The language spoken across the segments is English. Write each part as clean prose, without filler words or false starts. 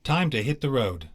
Time to hit the road.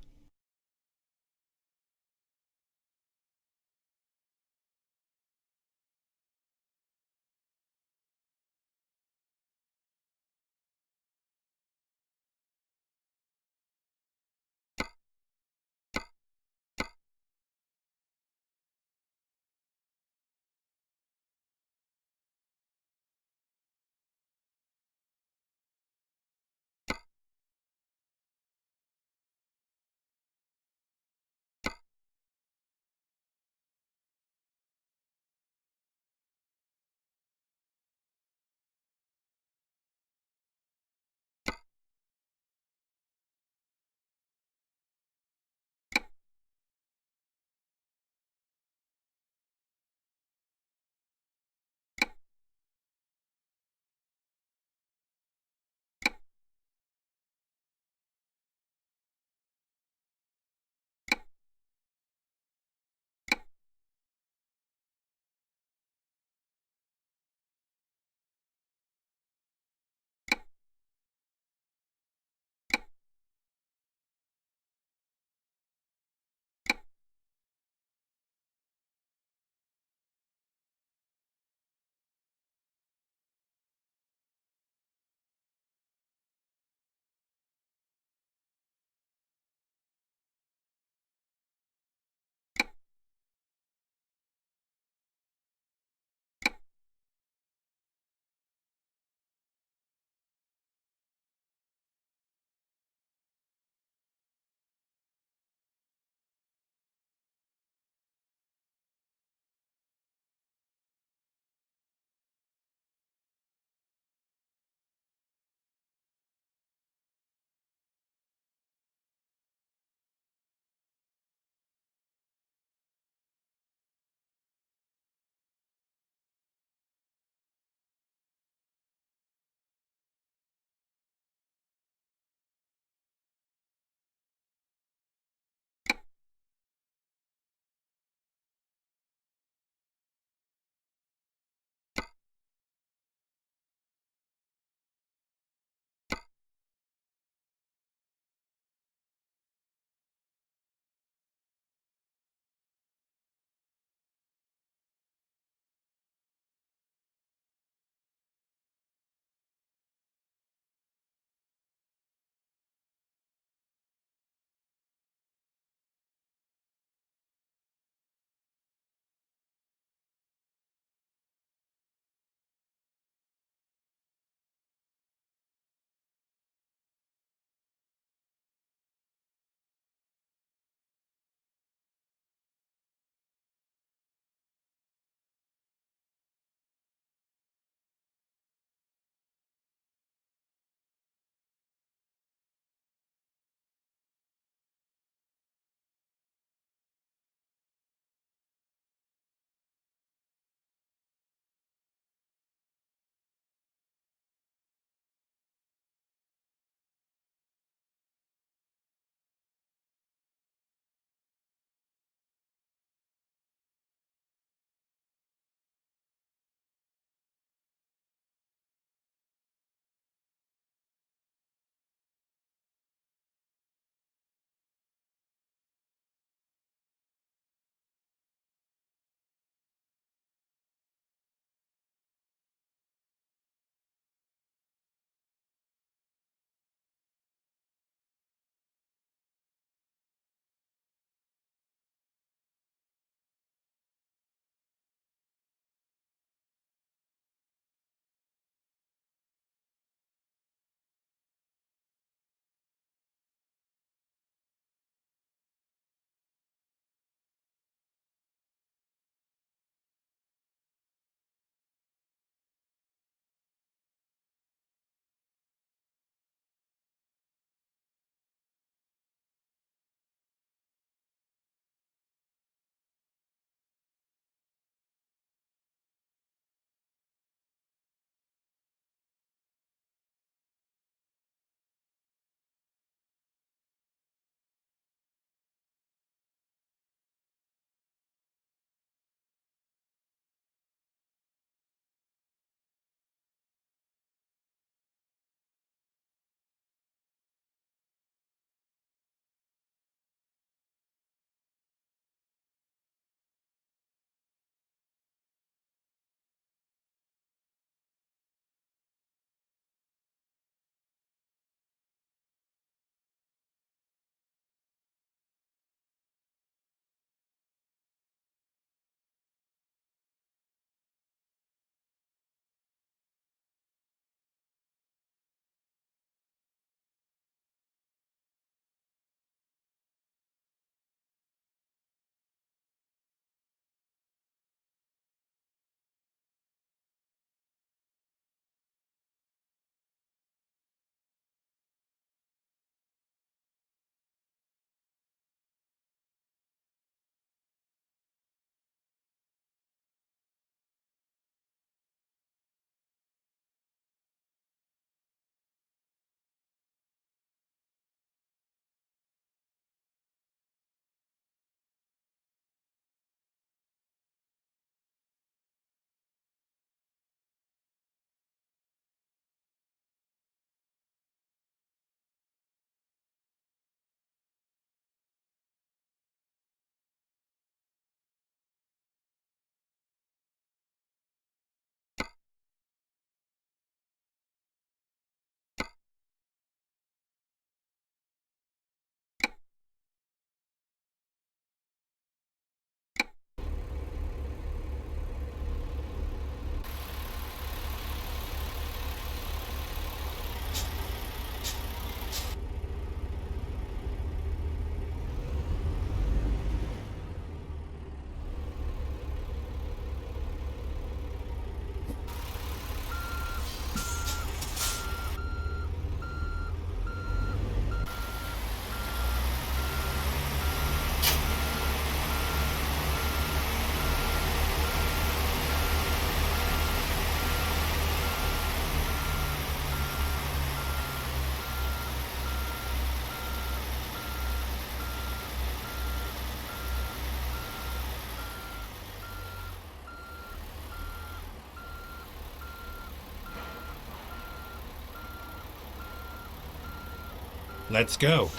Let's go.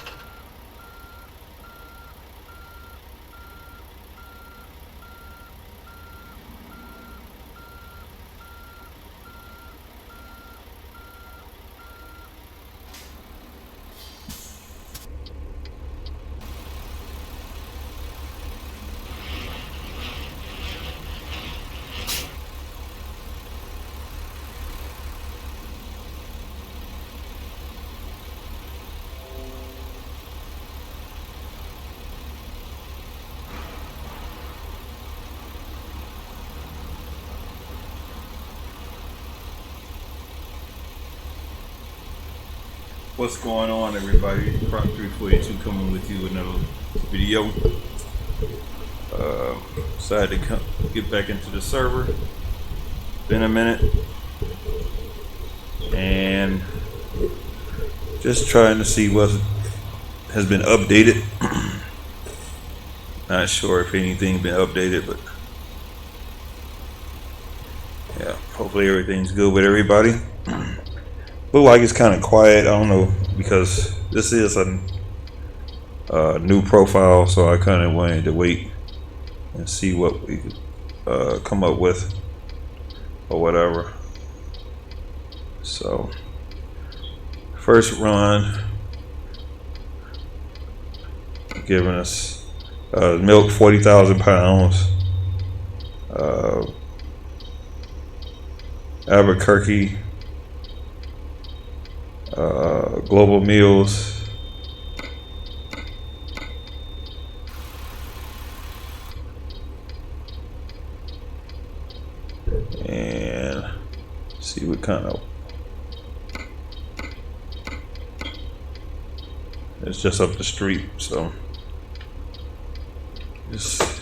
What's going on, everybody? Croc 342 coming with you with another video. Decided to get back into the server. Been a minute, and just trying to see what has been updated. Not sure if anything's been updated, but yeah, hopefully everything's good with everybody. Look like it's kind of quiet. I don't know, because this is a new profile, so I kind of wanted to wait and see what we could come up with or whatever. So first run giving us milk 40,000 pounds, Albuquerque, global meals, and see what kind of, it's just up the street, so just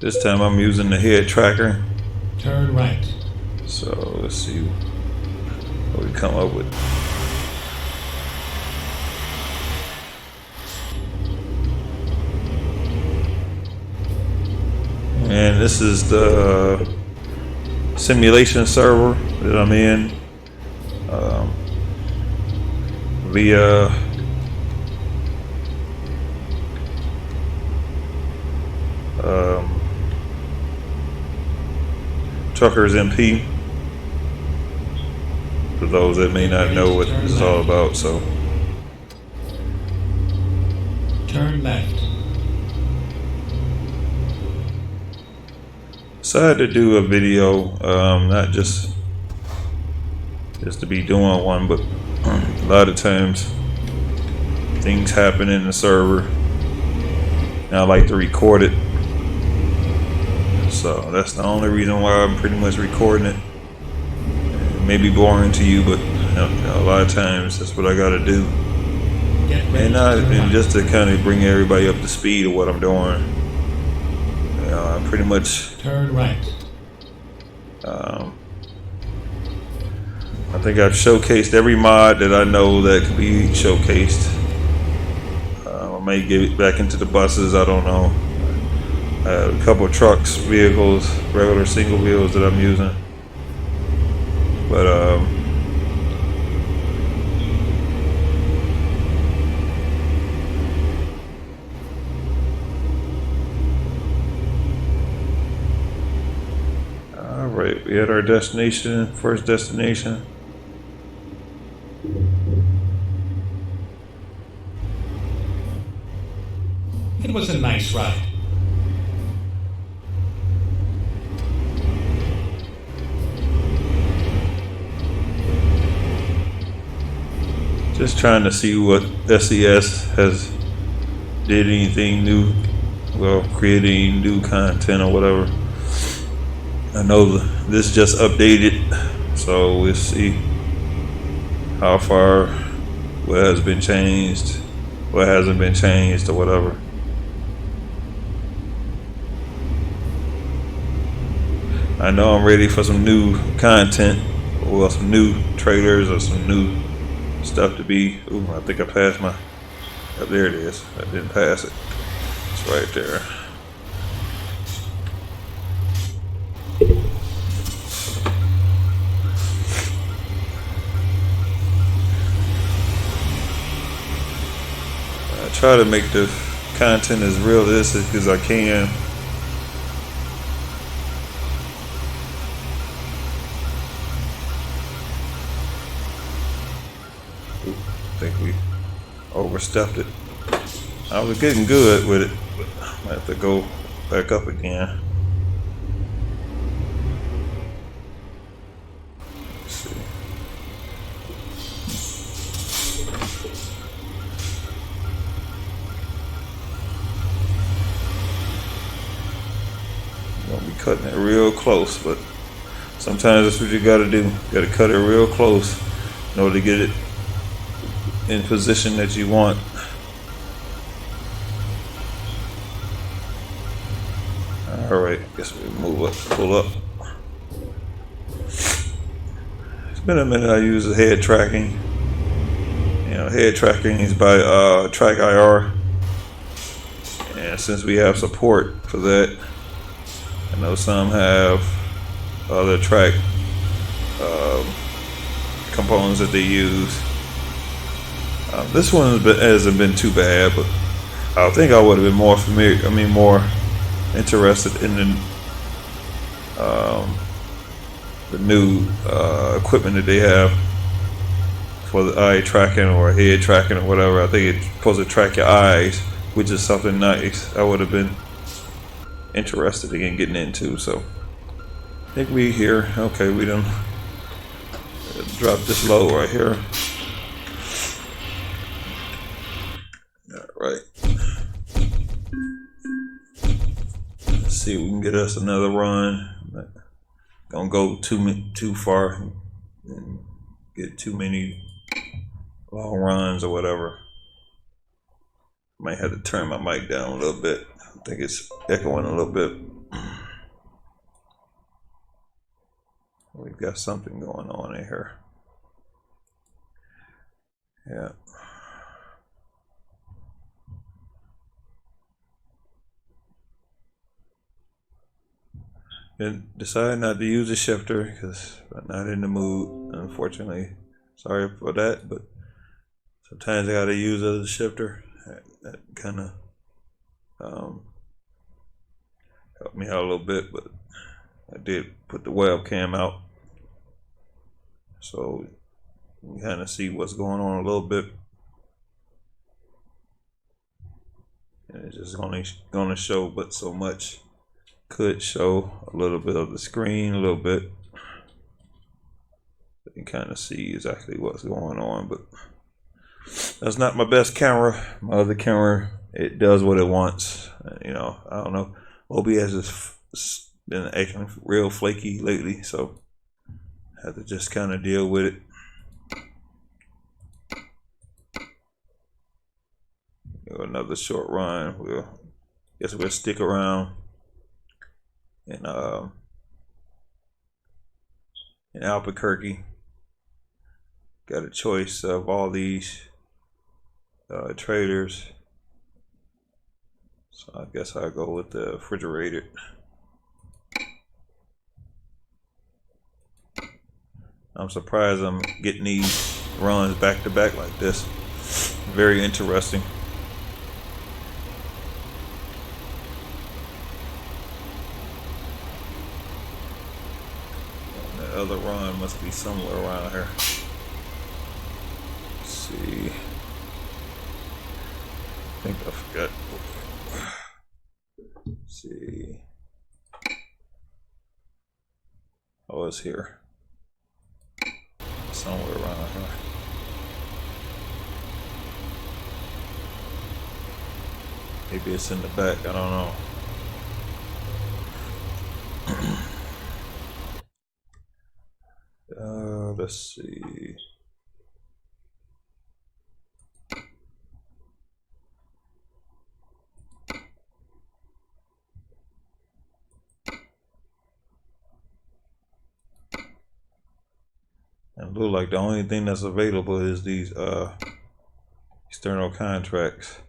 this time I'm using the head tracker. Turn right. So let's see what we come up with. And this is the simulation server that I'm in via Truckersmp, for those that may not know what this is all about. So turn left. decided to do a video, not just to be doing one, but a lot of times things happen in the server and I like to record it. So that's the only reason why I'm pretty much recording it. It may be boring to you, but a lot of times that's what I got to do. And just to kind of bring everybody up to speed of what I'm doing. I pretty much turn right. I think I've showcased every mod that I know that could be showcased. I may get back into the buses, I don't know. A couple of trucks, vehicles, regular single wheels that I'm using. But alright, we at our destination, first destination. It was a nice ride. Just trying to see what SES has did anything new, well, creating new content or whatever. I know this just updated, so we'll see how far, what has been changed, what hasn't been changed, or whatever. I I know I'm ready for some new content, or some new trailers, or some new stuff to be. Ooh, I think I passed my. Oh, there it is. I didn't pass it. It's right there. I try to make the content as realistic as I can. Ooh, I think we overstepped it. I was getting good with it, but I might have to go back up again. Let's see. Gonna be cutting it real close, but sometimes that's what you gotta do. You gotta cut it real close in order to get it in position that you want. Alright, guess we move up, pull up. It's been a minute I use the head tracking. You know, head tracking is by Track IR. And since we have support for that, I know some have other track components that they use. This one hasn't been too bad, but I think I would have been more familiar. I mean, more interested in the new equipment that they have for the eye tracking or head tracking or whatever. I think it's supposed to track your eyes, which is something nice. I would have been interested in getting into. So I think we here. Okay, we done drop this low right here. All right. Let's see if we can get us another run. Don't go too far and get too many long runs or whatever. Might have to turn my mic down a little bit. I think it's echoing a little bit. We've got something going on in here. Yeah. And decided not to use a shifter because I'm not in the mood, unfortunately. Sorry for that, but sometimes I gotta use it as a shifter. That kind of helped me out a little bit, but I did put the webcam out, so you kind of see what's going on a little bit. And it's just gonna show, but so much. Could show a little bit of the screen, a little bit. You can kind of see exactly what's going on, but that's not my best camera. My other camera, it does what it wants. You know, I don't know. OBS has been acting real flaky lately, so I have to just kind of deal with it. Another short run. Guess we'll stick around in Albuquerque. Got a choice of all these traders, so I guess I'll go with the refrigerated. I'm surprised I'm getting these runs back to back like this. Very interesting. The other run must be somewhere around here. Let's see. I think I forgot. Let's see. Oh, it's here. Somewhere around here. Maybe it's in the back, I don't know. Let's see. Look like the only thing that's available is these external contracts.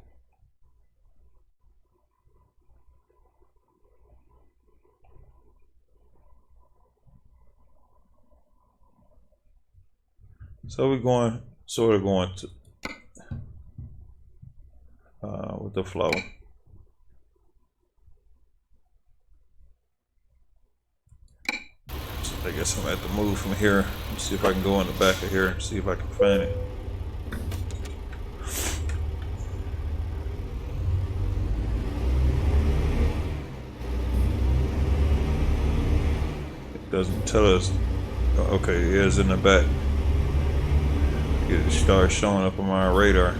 So we're going, sort of going to with the flow. So I guess I'm gonna have to move from here. Let's see if I can go in the back of here and see if I can find it. It doesn't tell us. Okay, it is in the back. It starts showing up on my radar.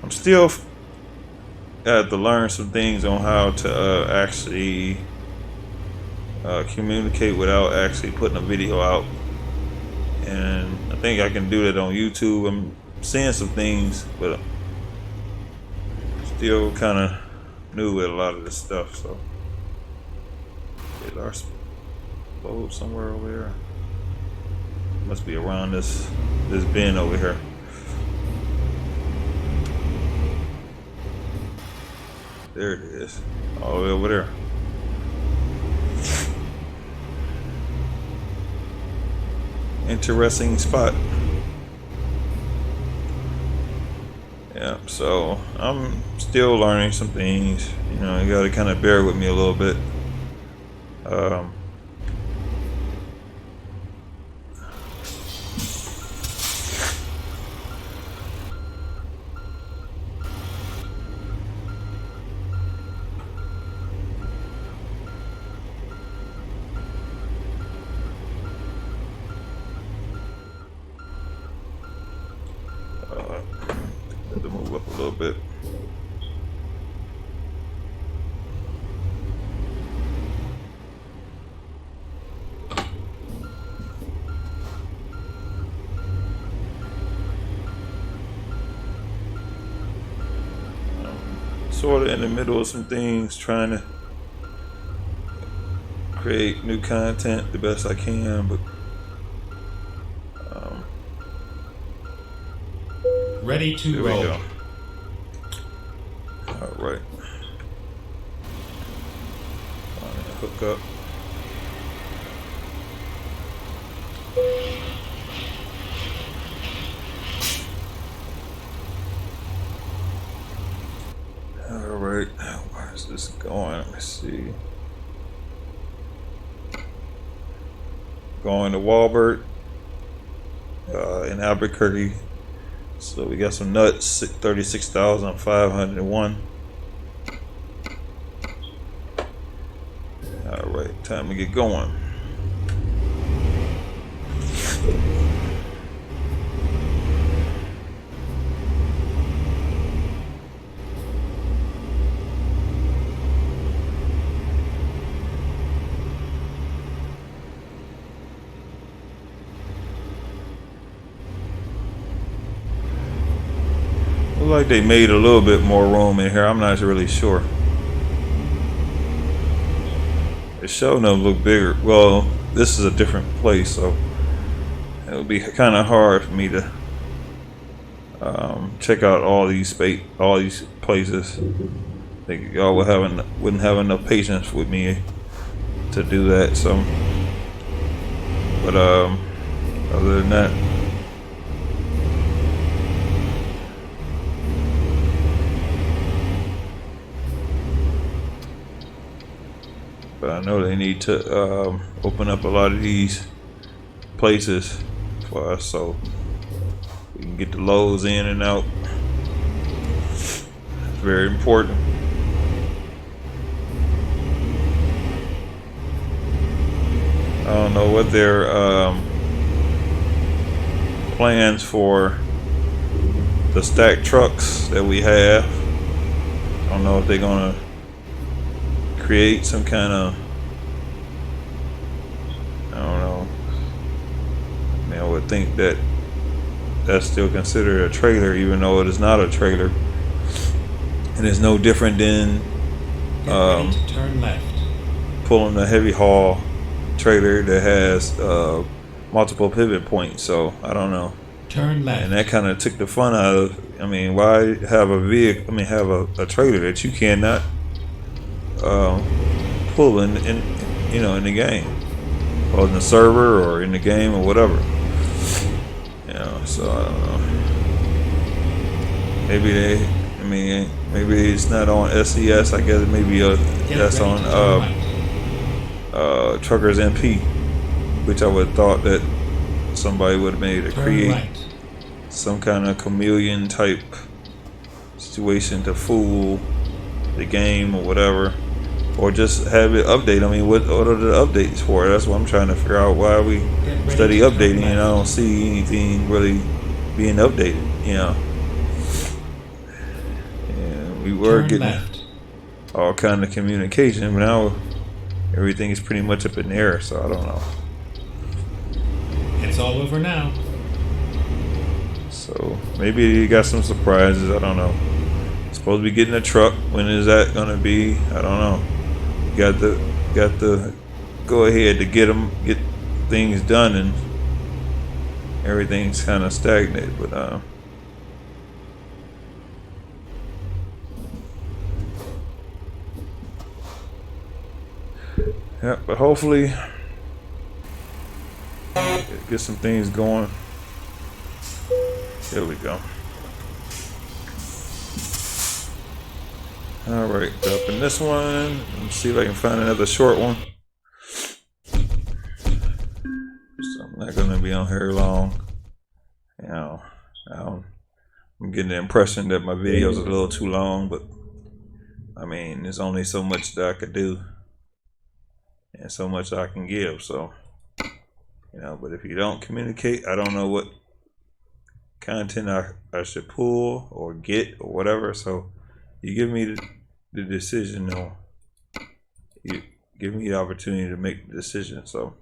I'm still have to learn some things on how to actually communicate without actually putting a video out. And I think I can do that on YouTube. I'm seeing some things, but still kind of new with a lot of this stuff. So is our load somewhere over here? Must be around this bin over here. There it is, all the way over there. Interesting spot. Yeah, so I'm still learning some things. You know, you gotta kind of bear with me a little bit. Have to move up a little bit. Sort of in the middle of some things, trying to create new content the best I can, but Ready to there roll. we go. All right. Hook up. All right. Where's this going? Let me see. Going to Walbert in Albuquerque. So we got some nuts, 36,501. All right, time to get going. Like they made a little bit more room in here. I'm not really sure. It's showing them look bigger. Well, this is a different place, so it'll be kind of hard for me to check out all these places. I think y'all wouldn't have enough patience with me to do that. So, but other than that. But I know they need to open up a lot of these places for us so we can get the loads in and out. It's very important. I don't know what their plans for the stacked trucks that we have. I don't know if they're gonna create some kind of, I don't know, would think that that's still considered a trailer, even though it is not a trailer. And it's no different than Get ready to turn left. pulling a heavy haul trailer that has multiple pivot points. So I don't know. Turn left. And that kind of took the fun out of. I mean, why have a vehicle? I mean, have a trailer that you cannot pull in in the game, or in the server, or in the game, or whatever. So I don't know. Maybe it's not on SCS. I guess maybe that's on Truckersmp, which I would have thought that somebody would have made to create some kind of chameleon type situation to fool the game or whatever, or just have it update. I mean, what are the updates for? That's what I'm trying to figure out. Why we study updating and I don't see anything really being updated, And we were getting all kind of communication, but now everything is pretty much up in the air, so I don't know. It's all over now. So maybe you got some surprises. I don't know. Supposed to be getting a truck. When is that gonna be? I don't know. Got the go ahead to get things done, and everything's kind of stagnant. But yeah. But hopefully get some things going. There we go. All right, up in this one. Let's see if I can find another short one. So I'm not gonna be on here long. I'm getting the impression that my videos are a little too long, but I mean, there's only so much that I could do and so much I can give. So, but if you don't communicate, I don't know what content I should pull or get or whatever. So you give me the decision, or you give me the opportunity to make the decision. So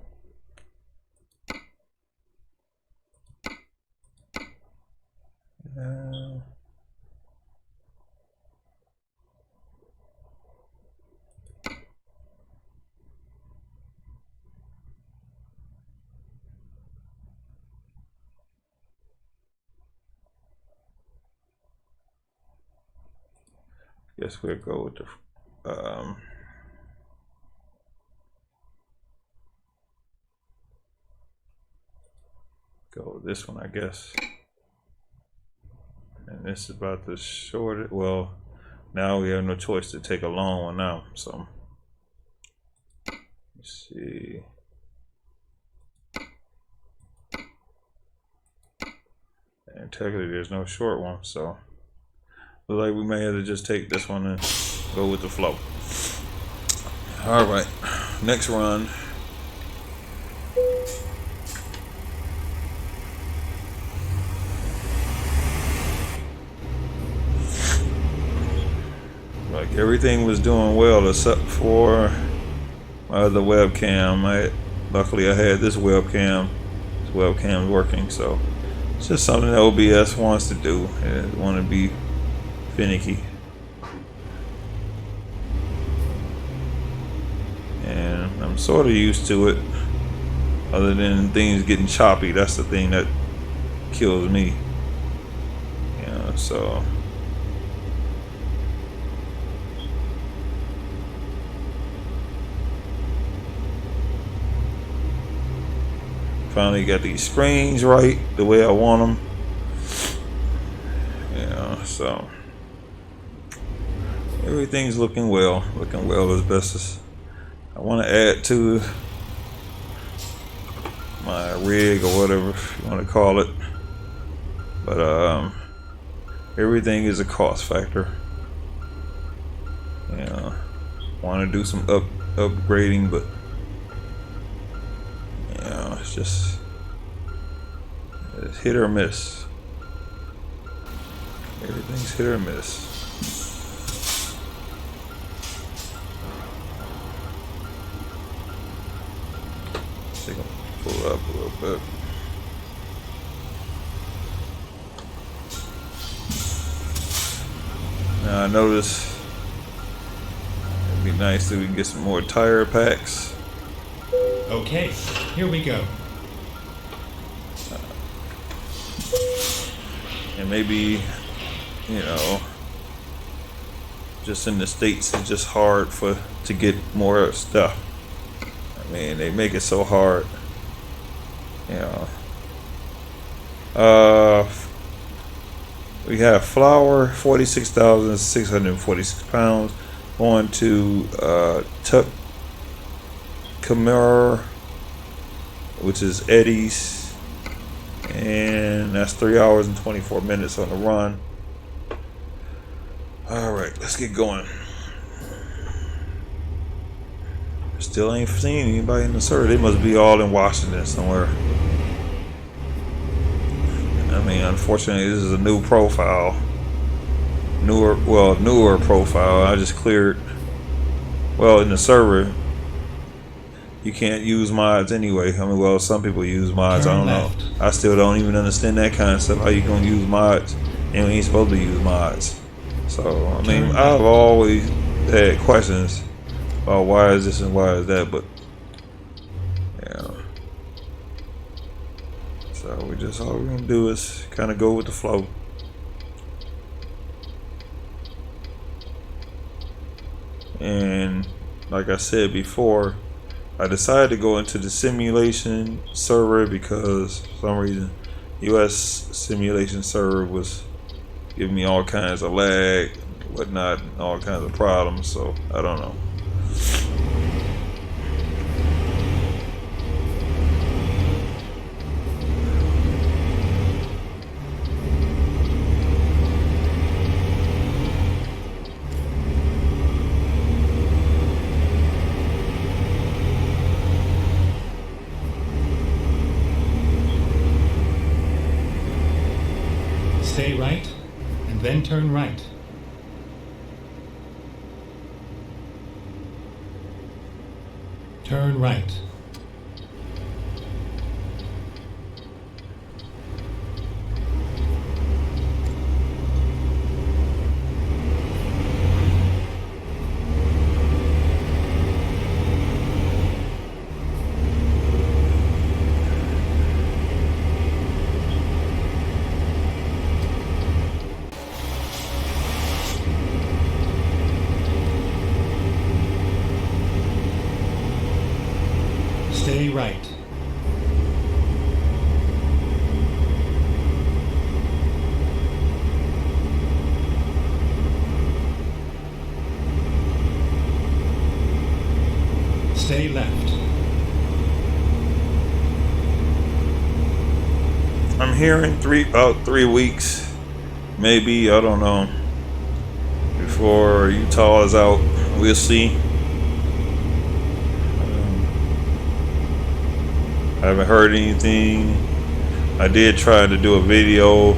guess we'll go with the go with this one, I guess. And this is about the shortest. Well, now we have no choice to take a long one now. So let's see. And technically, there's no short one, so looks like we may have to just take this one and go with the flow. All right, next run. Like everything was doing well except for my other webcam. Luckily I had this webcam. This webcam's working, so it's just something that OBS wants to do. It want to be finicky, and I'm sort of used to it. Other than things getting choppy, that's the thing that kills me. So finally got these screens right the way I want them. So everything's looking well as best as I want to add to my rig or whatever you want to call it, but everything is a cost factor. Want to do some upgrading, but it's hit or miss. Everything's hit or miss. See if I can pull it up a little bit. Now I noticed it'd be nice if we can get some more tire packs. Okay, here we go. And maybe, you know, just in the States it's just hard to get more stuff. I mean, they make it so hard, you know. We have flour, 46,646 pounds, going to Truckersmp, which is Eddie's, and that's 3 hours and 24 minutes on the run. All right, let's get going. Still ain't seen anybody in the server. They must be all in Washington somewhere. I mean, unfortunately, this is a new profile. Newer profile. I just cleared. Well, in the server, you can't use mods anyway. I mean, well, some people use mods. I don't know. I still don't even understand that kind of stuff. How you gonna use mods and we ain't supposed to use mods? So, I mean, I've always had questions about why is this and why is that, but yeah. So all we're gonna do is kind of go with the flow. And like I said before, I decided to go into the simulation server because for some reason US simulation server was giving me all kinds of lag, whatnot, and all kinds of problems. So I don't know. Stay right, and then turn right. Turn right. Stay right. Stay left. I'm hearing about 3 weeks, maybe, I don't know, before Utah is out. We'll see. I haven't heard anything. I did try to do a video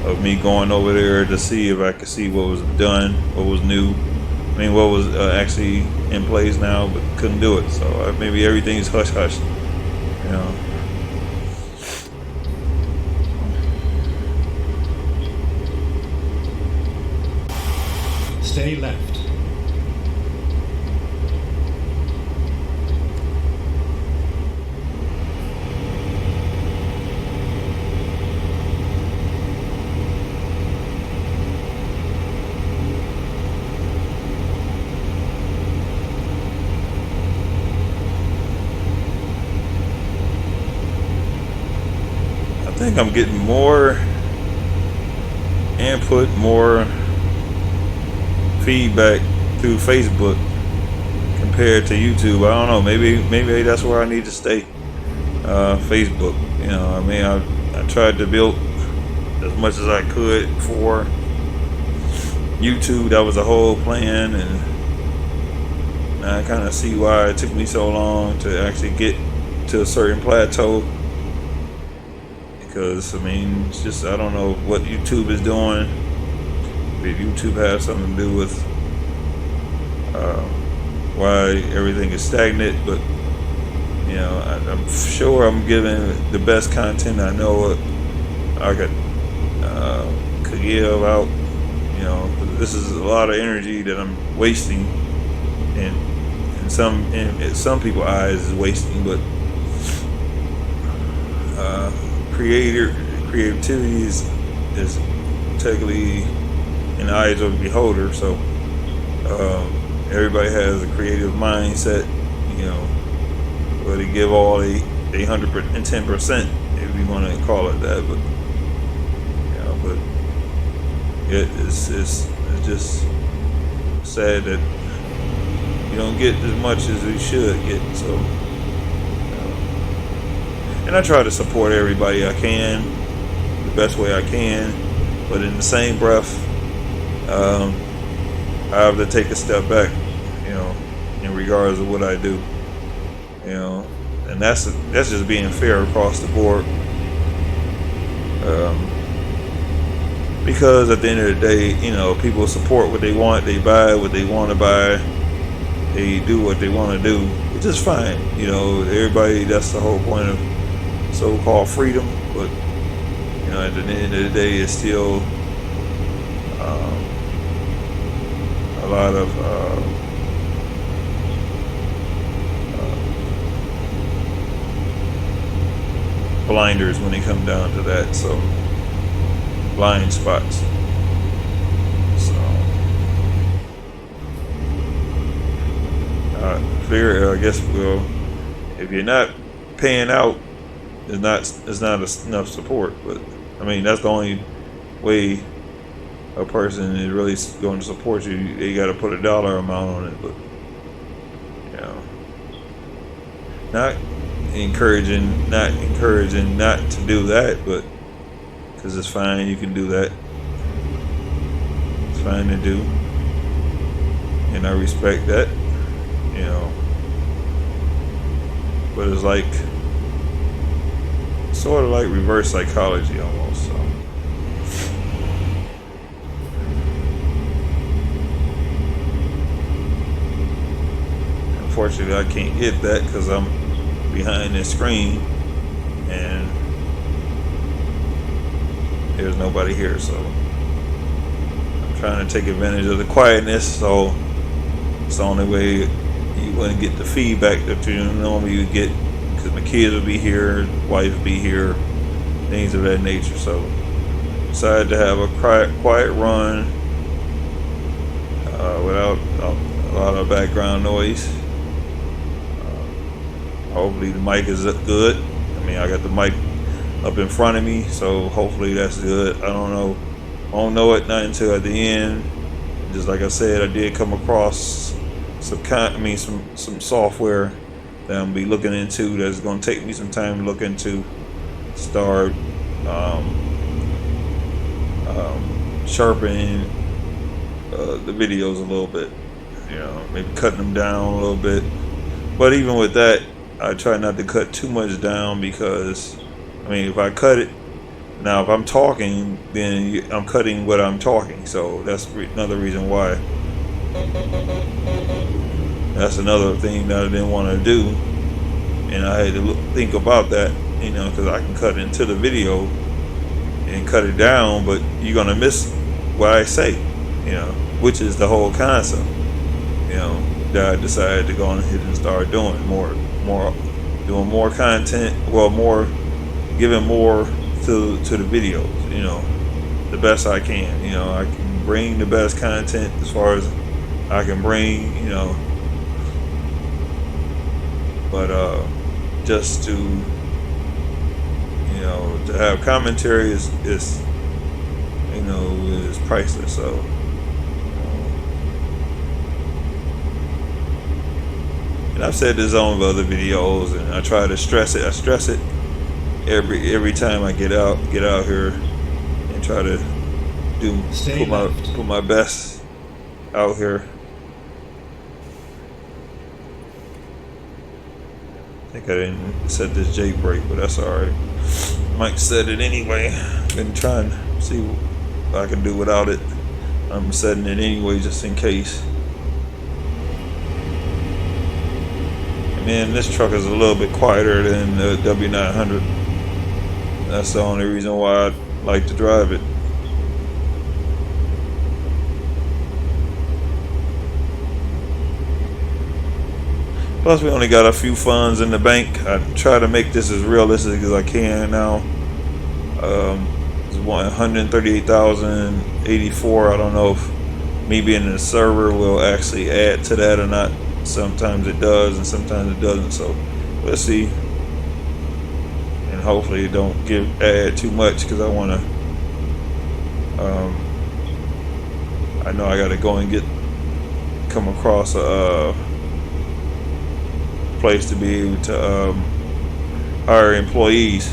of me going over there to see if I could see what was done, what was new. I mean, what was actually in place now, but couldn't do it. So maybe everything's hush hush, you know. Stay left. I think I'm getting more input, more feedback through Facebook compared to YouTube. I don't know. Maybe that's where I need to stay. Facebook. You know, I mean, I tried to build as much as I could for YouTube. That was the whole plan, and I kind of see why it took me so long to actually get to a certain plateau. Because I mean, it's just, I don't know what YouTube is doing. If YouTube has something to do with why everything is stagnant, but you know, I'm sure I'm giving the best content I know I could give out. You know, this is a lot of energy that I'm wasting, and in some people's eyes is wasting, but creativity is technically in the eyes of the beholder. So everybody has a creative mindset, you know, where they give all 110%, if you want to call it that. But you know, but it's just sad that you don't get as much as you should get. So and I try to support everybody I can the best way I can, but in the same breath, I have to take a step back, you know, in regards to what I do, you know, and that's just being fair across the board. Because at the end of the day, you know, people support what they want, they buy what they want to buy, they do what they want to do, which is fine. You know, everybody, that's the whole point of so-called freedom. But you know, at the end of the day, it's still a lot of blinders when they come down to that. So blind spots. So I guess, well, if you're not paying out, it's not enough support. But I mean, that's the only way a person is really going to support you. They got to put a dollar amount on it. But you know, not encouraging not to do that, but because it's fine, you can do that. It's fine to do, and I respect that, you know. But it's like sort of like reverse psychology almost. So unfortunately, I can't get that because I'm behind this screen and there's nobody here, so I'm trying to take advantage of the quietness. So it's the only way you wouldn't get the feedback that you normally would get, because my kids will be here, wife will be here, things of that nature. So decided to have a quiet run without a lot of background noise. Hopefully the mic is good. I mean, I got the mic up in front of me, so hopefully that's good. I don't know. I won't know it not until at the end. Just like I said, I did come across some software that I'm gonna be looking into. That's gonna take me some time to look into. Start sharpening the videos a little bit. You know, maybe cutting them down a little bit. But even with that, I try not to cut too much down, because I mean, if I cut it now, if I'm talking, then I'm cutting what I'm talking. So that's another reason why. That's another thing that I didn't want to do, and I had to think about that, you know, because I can cut into the video and cut it down, but you're gonna miss what I say, you know, which is the whole concept, you know, that I decided to go ahead and start doing doing more content, well, giving more to the videos, you know, the best I can. You know, I can bring the best content as far as I can bring, you know, but just to, you know, to have commentary is you know, is priceless. So and I've said this on other videos, and I try to stress it. I stress it every time I get out here and try to put my best out here. I think I didn't set this jailbreak, but that's alright. Mike said it anyway. Been trying to see what I can do without it. I'm setting it anyway just in case. And this truck is a little bit quieter than the W900. That's the only reason why I like to drive it. Plus, we only got a few funds in the bank. I try to make this as realistic as I can now. It's 138,084. I don't know if me being in the server will actually add to that or not. Sometimes it does, and sometimes it doesn't. So let's see. And hopefully, it don't add too much because I want to. I know I got to go and come across a place to be able to hire employees,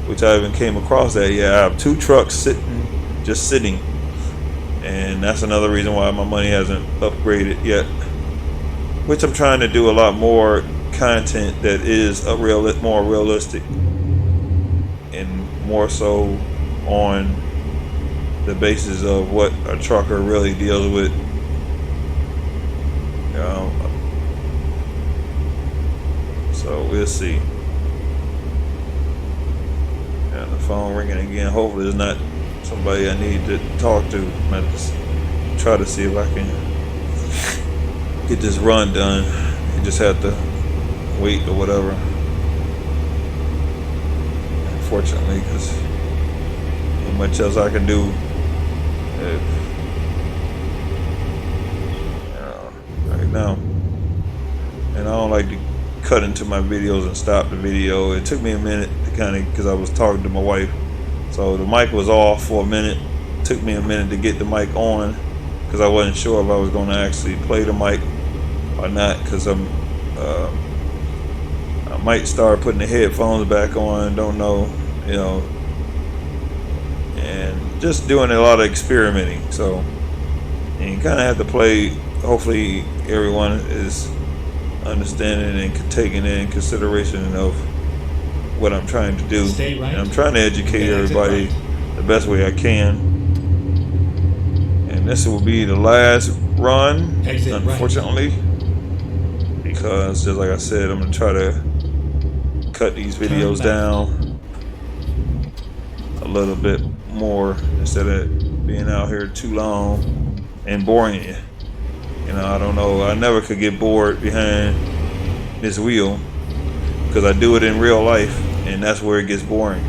which I haven't came across that yet. I have 2 trucks just sitting, and that's another reason why my money hasn't upgraded yet. Which I'm trying to do a lot more content that is more realistic and more so on the basis of what a trucker really deals with. So we'll see. And the phone ringing again. Hopefully it's not somebody I need to talk to. I'm gonna just try to see if I can get this run done. You just have to wait or whatever. Unfortunately, because not much else I can do. Right now, and I don't like to cut into my videos and stop the video. It took me a minute to kind of, because I was talking to my wife, so the mic was off for a minute. It took me a minute to get the mic on because I wasn't sure if I was going to actually play the mic or not, because I might start putting the headphones back on, don't know, and just doing a lot of experimenting. So, and you kind of have to play. Hopefully everyone is understanding and taking in consideration of what I'm trying to do. Stay right. And I'm trying to educate everybody the best way I can. And this will be the last run, unfortunately, because just like I said, I'm going to try to cut these videos down a little bit more instead of being out here too long and boring you. I don't know. I never could get bored behind this wheel because I do it in real life, and that's where it gets boring.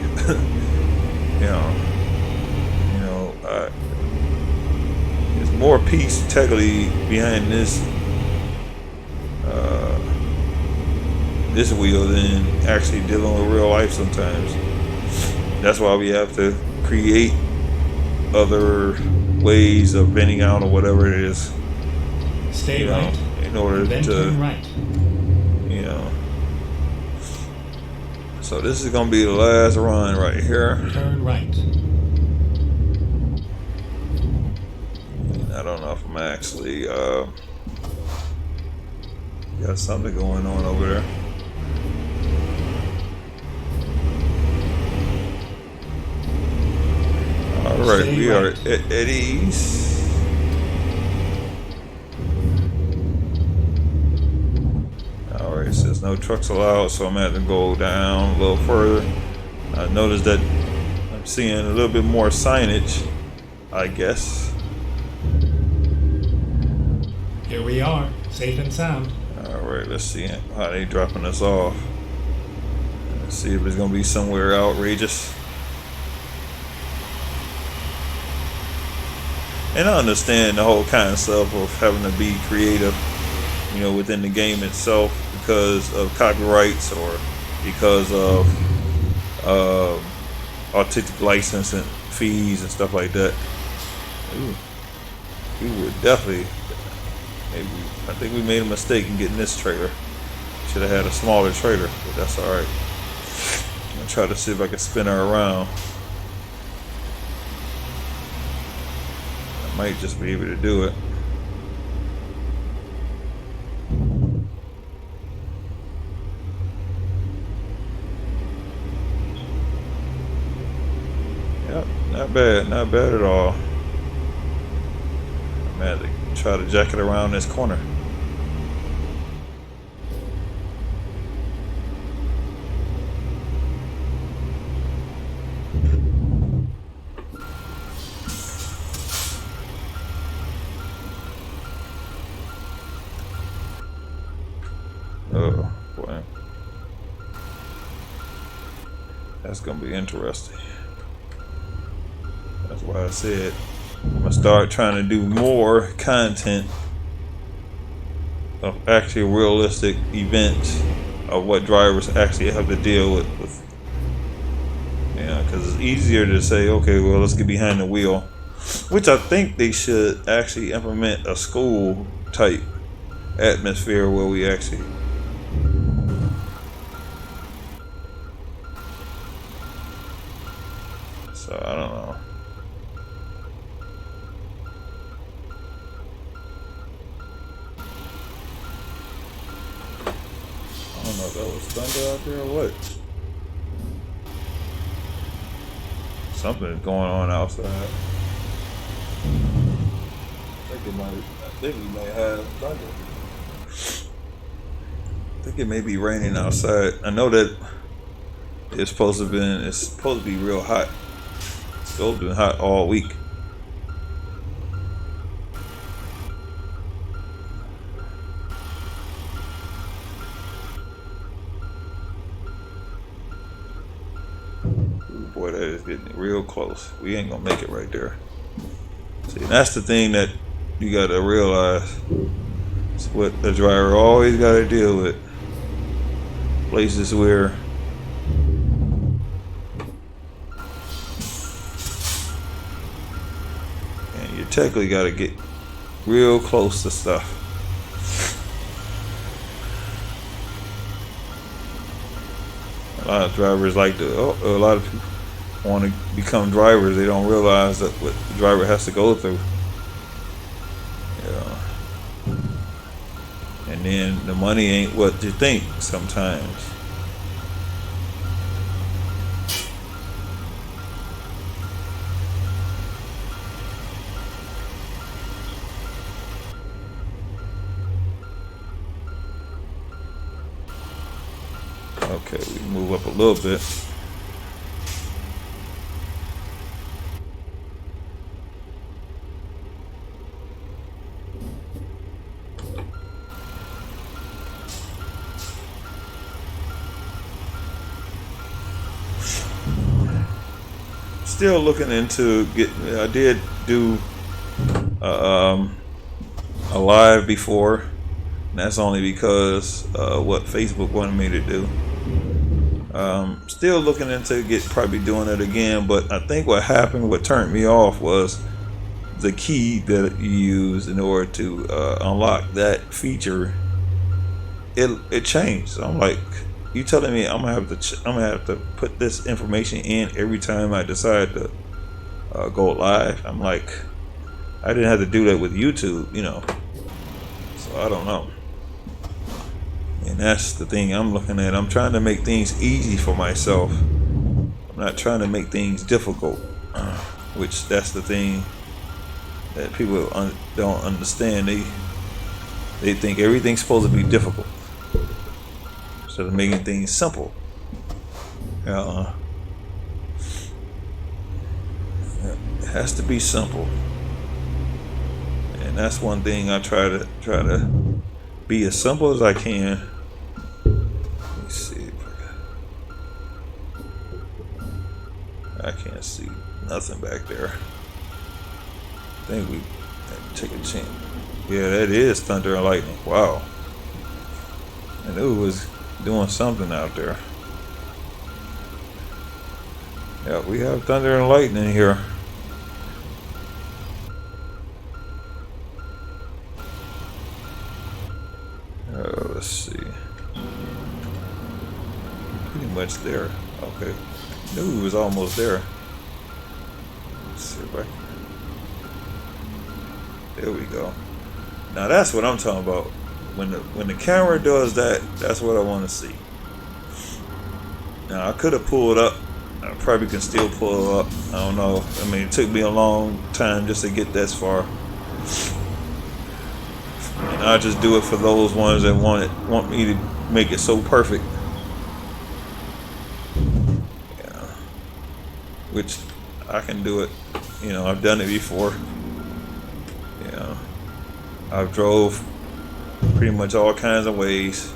There's more peace technically behind this wheel than actually dealing with real life sometimes. That's why we have to create other ways of bending out or whatever it is. Stay right. In order then to turn right. So this is gonna be the last run right here. Turn right. And I don't know if I'm actually got something going on over there. All right, we are at Eddie's. It says no trucks allowed, so I'm going to go down a little further. I noticed that I'm seeing a little bit more signage, I guess. Here we are, safe and sound. Alright, let's see how they dropping us off. Let's see if it's going to be somewhere outrageous. And I understand the whole concept of having to be creative, within the game itself, because of copyrights or because of artistic license and fees and stuff like that. We would definitely, I think we made a mistake in getting this trailer. Should have had a smaller trailer, but that's alright. I'm gonna try to see if I can spin her around. I might just be able to do it. Not bad at all. I'm gonna have to try to jack it around this corner. Oh boy, that's gonna be interesting. That's why I said I'm gonna start trying to do more content of actually realistic events of what drivers actually have to deal with. Yeah, because it's easier to say, okay, well, let's get behind the wheel, which I think they should actually implement a school type atmosphere where we actually. So I don't know. I don't know if that was thunder out there or what. Something's going on outside. I think we may have thunder. I think it may be raining outside. I know that it's supposed to be real hot. It's supposed to be hot all week. Ooh, boy, that is getting real close. We ain't gonna make it right there. See, that's the thing that you gotta realize. It's what the driver always gotta deal with. Places where and you technically gotta get real close to stuff. A lot of drivers like to, a lot of people want to become drivers. They don't realize that what the driver has to go through. Yeah. And then the money ain't what you think sometimes. Okay, we move up a little bit. Still looking into I did do a live before, and that's only because what Facebook wanted me to do. Still looking into probably doing it again, but I think what happened, what turned me off was the key that you use in order to unlock that feature. It changed. So I'm like, you telling me I'm gonna have to put this information in every time I decide to go live? I'm like, I didn't have to do that with YouTube, you know. So I don't know. And that's the thing I'm looking at. I'm trying to make things easy for myself. I'm not trying to make things difficult, which that's the thing that people don't understand. They think everything's supposed to be difficult instead of making things simple. It has to be simple, and that's one thing I try to be as simple as I can. Let me see if I can't see nothing back there. I think we take a chance. Yeah, that is thunder and lightning. Wow. I knew it was doing something out there. Yeah, we have thunder and lightning here. Let's see. Pretty much there. Okay. Knew it was almost there. Let's see if I can. There we go. Now that's what I'm talking about. When the camera does that, that's what I want to see. Now I could have pulled up. I probably can still pull up. I don't know. I mean, it took me a long time just to get this far. And I just do it for those ones that want me to make it so perfect. Yeah. Which I can do it. You know, I've done it before. Yeah. I've drove pretty much all kinds of ways.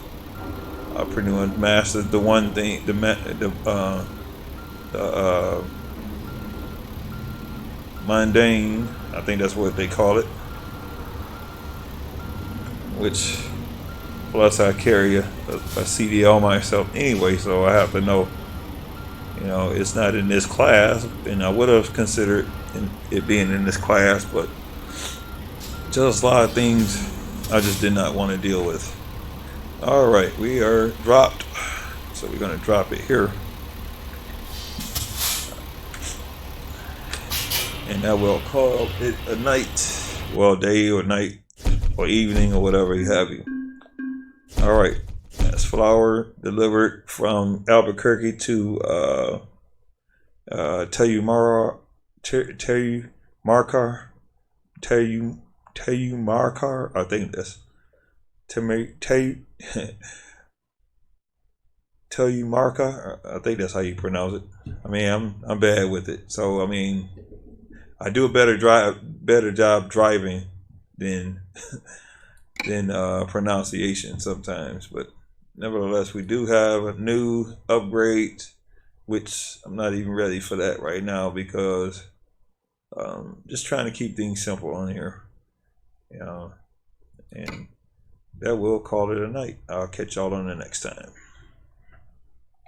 I pretty much mastered the one thing, the mundane, I think that's what they call it, which plus I carry a CD on myself anyway, so I have to know, you know, it's not in this class, and I would have considered it being in this class, but just a lot of things I just did not want to deal with. All right, we are dropped, so we're going to drop it here, and that will call it a night, well, day or night or evening or whatever you have you. All right, that's flour delivered from Albuquerque to Tayumarcar, I think that's Tayumarcar. I think that's how you pronounce it. I mean, I'm bad with it, so I mean, I do a better job driving than pronunciation sometimes, but nevertheless, we do have a new upgrade, which I'm not even ready for that right now because just trying to keep things simple on here, you know, and that will call it a night. I'll catch y'all on the next time.